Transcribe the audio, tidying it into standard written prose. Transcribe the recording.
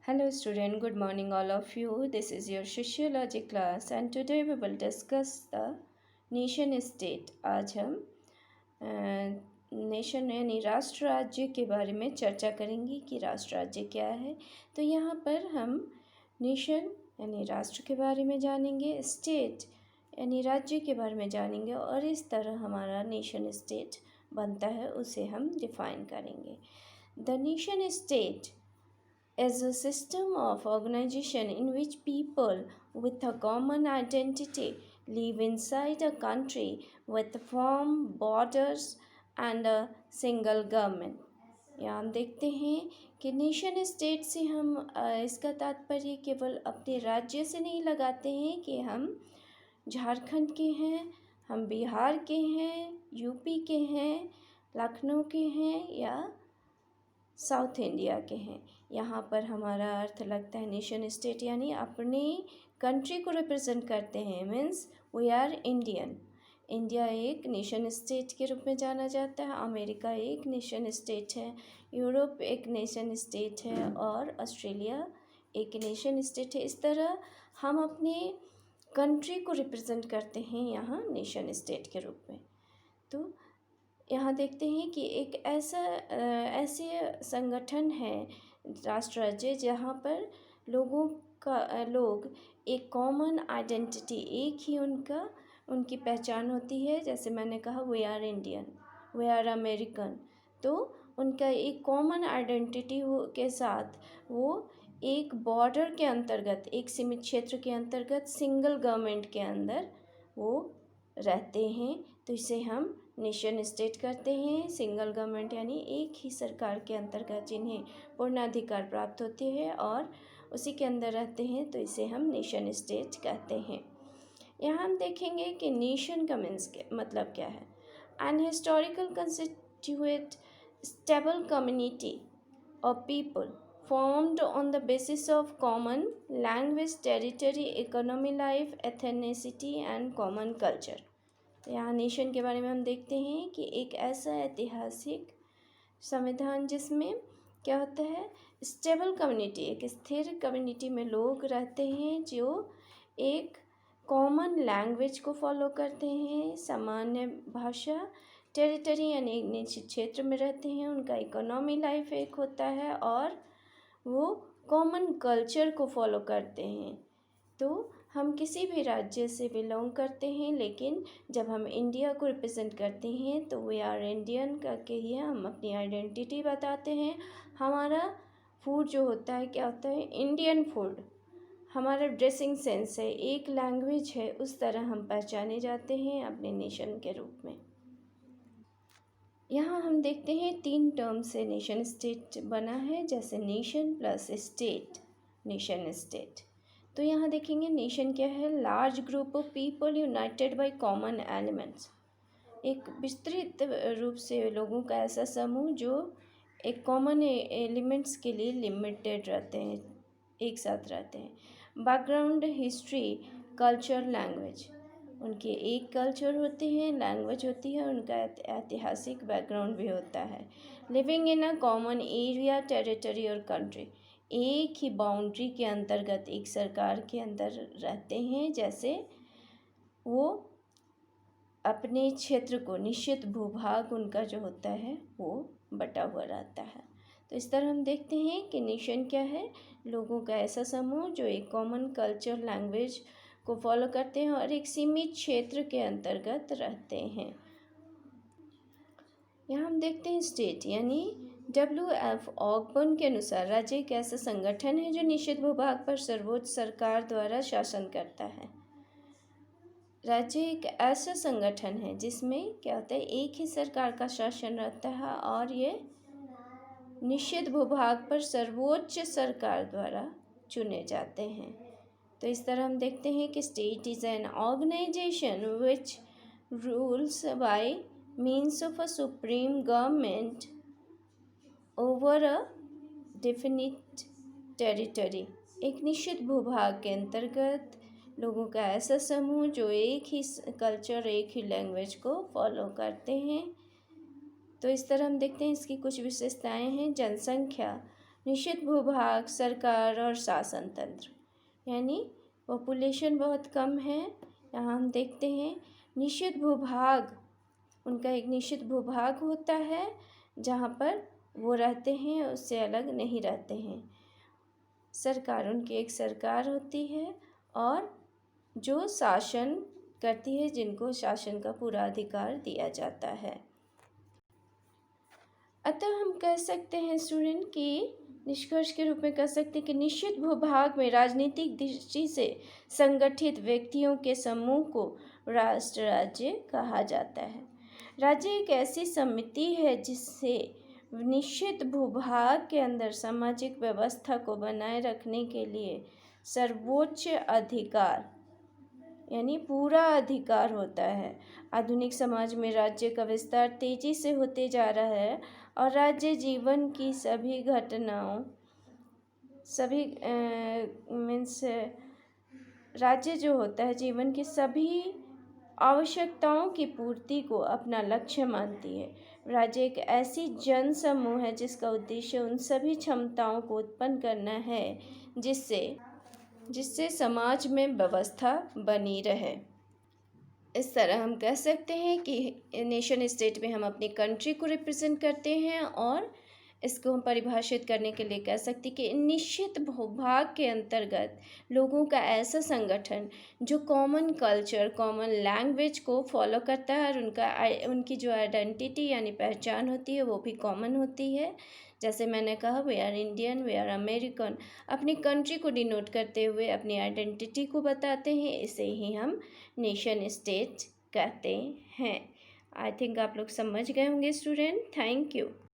Hello student, good morning all of you. This is your sociology class and today we will discuss the nation state. आज हम nation यानी राष्ट्र राज्य के बारे में चर्चा करेंगे कि राष्ट्र राज्य क्या है। तो यहाँ पर हम नेशन यानी राष्ट्र के बारे में जानेंगे, स्टेट यानी राज्य के बारे में जानेंगे और इस तरह हमारा नेशन स्टेट बनता है उसे हम डिफाइन करेंगे। The nation state is a system of organization in which people with a common identity live inside a country with firm borders and a single government. यहाँ हम देखते हैं कि नेशन स्टेट से हम इसका तात्पर्य केवल अपने राज्य से नहीं लगाते हैं कि हम झारखंड के हैं, हम बिहार के हैं, यूपी के हैं, लखनऊ के हैं या साउथ इंडिया के हैं। यहाँ पर हमारा अर्थ लगता है नेशन स्टेट यानी अपनी कंट्री को रिप्रेजेंट करते हैं, means we are Indian. India एक नेशन स्टेट के रूप में जाना जाता है, अमेरिका एक नेशन स्टेट है, यूरोप एक नेशन स्टेट है और ऑस्ट्रेलिया एक नेशन स्टेट है। इस तरह हम अपने कंट्री को रिप्रेजेंट करते हैं यहाँ नेशन स्टेट के रूप में। तो यहाँ देखते हैं कि एक ऐसे संगठन है राष्ट्र राज्य जहाँ पर लोग एक कॉमन आइडेंटिटी, एक ही उनकी पहचान होती है। जैसे मैंने कहा we are Indian, we are American, तो उनका एक कॉमन आइडेंटिटी के साथ वो एक बॉर्डर के अंतर्गत, एक सीमित क्षेत्र के अंतर्गत सिंगल गवर्नमेंट के अंदर वो रहते हैं। तो इसे हम नेशन स्टेट कहते हैं। सिंगल गवर्नमेंट यानी एक ही सरकार के अंतर्गत जिन्हें पूर्णाधिकार प्राप्त होते हैं और उसी के अंदर रहते हैं, तो इसे हम नेशन स्टेट कहते हैं। यहाँ हम देखेंगे कि नेशन का मीन्स मतलब क्या है। An historical constituted stable community of people formed on the basis of common language, territory, economy, life, ethnicity and common culture। यहाँ नेशन के बारे में हम देखते हैं कि एक ऐसा ऐतिहासिक संविधान जिसमें क्या होता है, स्टेबल कम्युनिटी, एक स्थिर कम्युनिटी में लोग रहते हैं जो एक कॉमन लैंग्वेज को फॉलो करते हैं, सामान्य भाषा, टेरिटरी यानी एक निश्चित क्षेत्र में रहते हैं, उनका इकोनॉमी लाइफ एक होता है और वो कॉमन कल्चर को फॉलो करते हैं। तो हम किसी भी राज्य से बिलोंग करते हैं, लेकिन जब हम इंडिया को रिप्रेजेंट करते हैं तो वी आर इंडियन करके ही हम अपनी आइडेंटिटी बताते हैं। हमारा फूड जो होता है क्या होता है, इंडियन फूड, हमारा ड्रेसिंग सेंस है, एक लैंग्वेज है, उस तरह हम पहचाने जाते हैं अपने नेशन के रूप में। यहाँ हम देखते हैं 3 टर्म से नेशन स्टेट बना है, जैसे nation plus state, nation state. तो यहाँ देखेंगे नेशन क्या है, large group of people United by common elements, एक विस्तृत रूप से लोगों का ऐसा समूह जो एक कॉमन एलिमेंट्स के लिए लिमिटेड रहते हैं, एक साथ रहते हैं। बैकग्राउंड, हिस्ट्री, कल्चर, लैंग्वेज, उनके एक कल्चर होते हैं, लैंग्वेज होती है, उनका ऐतिहासिक बैकग्राउंड भी होता है। Living in a common area, territory और कंट्री, एक ही बाउंड्री के अंतर्गत एक सरकार के अंदर रहते हैं, जैसे वो अपने क्षेत्र को, निश्चित भूभाग उनका जो होता है वो बटा हुआ रहता है। तो इस तरह हम देखते हैं कि नेशन क्या है, लोगों का ऐसा समूह जो एक कॉमन कल्चर, लैंग्वेज को फॉलो करते हैं और एक सीमित क्षेत्र के अंतर्गत रहते हैं। यहाँ हम देखते हैं स्टेट यानी WF ऑगबर्न के अनुसार राज्य एक ऐसा संगठन है जो निश्चित भूभाग पर सर्वोच्च सरकार द्वारा शासन करता है। राज्य एक ऐसा संगठन है जिसमें क्या होता है, एक ही सरकार का शासन रहता है और ये निश्चित भूभाग पर सर्वोच्च सरकार द्वारा चुने जाते हैं। तो इस तरह हम देखते हैं कि state is an organization which rules by means of a supreme government over a definite territory, एक निश्चित भूभाग के अंतर्गत लोगों का ऐसा समूह जो एक ही कल्चर, एक ही लैंग्वेज को फॉलो करते हैं। तो इस तरह हम देखते हैं इसकी कुछ विशेषताएं हैं। जनसंख्या निश्चित भूभाग, सरकार और शासन तंत्र, यानी पॉपुलेशन बहुत कम है। यहाँ हम देखते हैं निश्चित भूभाग, उनका एक निश्चित भूभाग होता है जहाँ पर वो रहते हैं, उससे अलग नहीं रहते हैं। सरकार, उनकी एक सरकार होती है और जो शासन करती है, जिनको शासन का पूरा अधिकार दिया जाता है। अतः हम कह सकते हैं स्टूडेंट कि निष्कर्ष के रूप में कह सकते हैं कि निश्चित भूभाग में राजनीतिक दृष्टि से संगठित व्यक्तियों के समूह को राष्ट्र राज्य कहा जाता है। राज्य एक ऐसी समिति है जिससे निश्चित भूभाग के अंदर सामाजिक व्यवस्था को बनाए रखने के लिए सर्वोच्च अधिकार यानी पूरा अधिकार होता है। आधुनिक समाज में राज्य का विस्तार तेजी से होते जा रहा है और राज्य जीवन की सभी घटनाओं राज्य जो होता है जीवन की सभी आवश्यकताओं की पूर्ति को अपना लक्ष्य मानती है। राज्य एक ऐसी जन समूह है जिसका उद्देश्य उन सभी क्षमताओं को उत्पन्न करना है जिससे समाज में व्यवस्था बनी रहे। इस तरह हम कह सकते हैं कि नेशन स्टेट में हम अपनी कंट्री को रिप्रेजेंट करते हैं और इसको हम परिभाषित करने के लिए कह सकते हैं कि निश्चित भूभाग के अंतर्गत लोगों का ऐसा संगठन जो कॉमन कल्चर, कॉमन लैंग्वेज को फॉलो करता है और उनकी जो आइडेंटिटी यानी पहचान होती है वो भी कॉमन होती है। जैसे मैंने कहा, we are Indian, we are American, अपनी कंट्री को डिनोट करते हुए अपनी आइडेंटिटी को बताते हैं। इसे ही हम नेशन स्टेट कहते हैं। आई थिंक आप लोग समझ गए होंगे स्टूडेंट। Thank you.